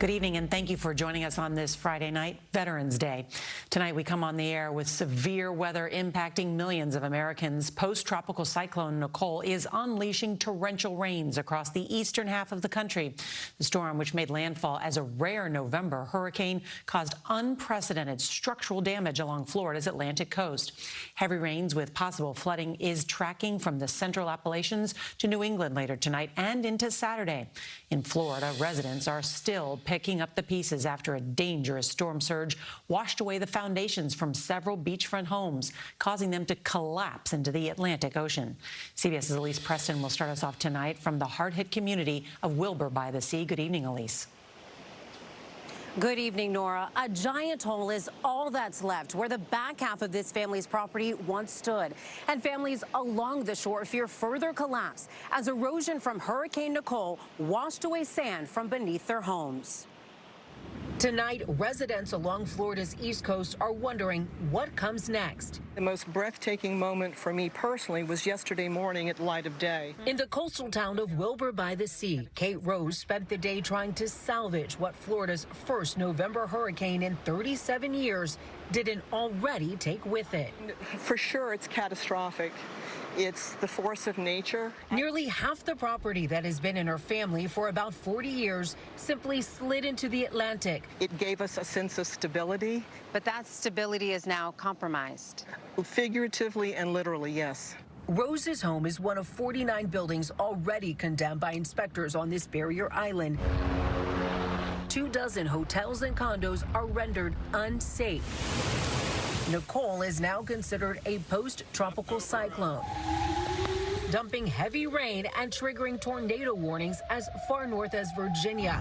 Good evening, and thank you for joining us on this Friday night, Veterans Day. Tonight, we come on the air with severe weather impacting millions of Americans. Post-tropical cyclone Nicole is unleashing torrential rains across the eastern half of the country. The storm, which made landfall as a rare November hurricane, caused unprecedented structural damage along Florida's Atlantic coast. Heavy rains with possible flooding is tracking from the central Appalachians to New England later tonight and into Saturday. In Florida, residents are still picking up the pieces after a dangerous storm surge washed away the foundations from several beachfront homes, causing them to collapse into the Atlantic Ocean. CBS's Elise Preston will start us off tonight from the hard-hit community of Wilbur by the Sea. Good evening, Elise. Good evening, Nora. A giant hole is all that's left where the back half of this family's property once stood. And families along the shore fear further collapse as erosion from Hurricane Nicole washed away sand from beneath their homes. Tonight, residents along Florida's East Coast are wondering what comes next. The most breathtaking moment for me personally was yesterday morning at light of day. In the coastal town of Wilbur by the Sea, Kate Rose spent the day trying to salvage what Florida's first November hurricane in 37 years didn't already take with it. For sure, it's catastrophic. It's the force of nature. Nearly half the property that has been in her family for about 40 years simply slid into the Atlantic. It gave us a sense of stability. But that stability is now compromised. Figuratively and literally, yes. Rose's home is one of 49 buildings already condemned by inspectors on this barrier island. 24 hotels and condos are rendered unsafe. Nicole is now considered a post-tropical cyclone, dumping heavy rain and triggering tornado warnings as far north as Virginia.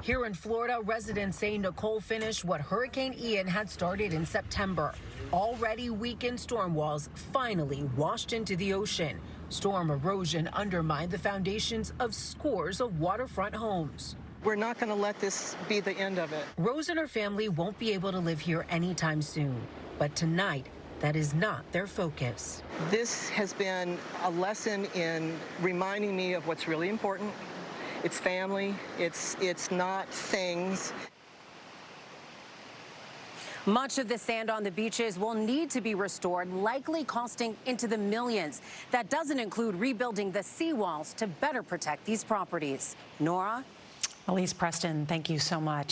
Here in Florida, residents say Nicole finished what Hurricane Ian had started in September. Already weakened storm walls finally washed into the ocean. Storm erosion undermined the foundations of scores of waterfront homes. We're not going to let this be the end of it. Rose and her family won't be able to live here anytime soon. But tonight, that is not their focus. This has been a lesson in reminding me of what's really important. It's family. It's not things. Much of the sand on the beaches will need to be restored, likely costing into the millions. That doesn't include rebuilding the seawalls to better protect these properties. Norah? Elise Preston, thank you so much.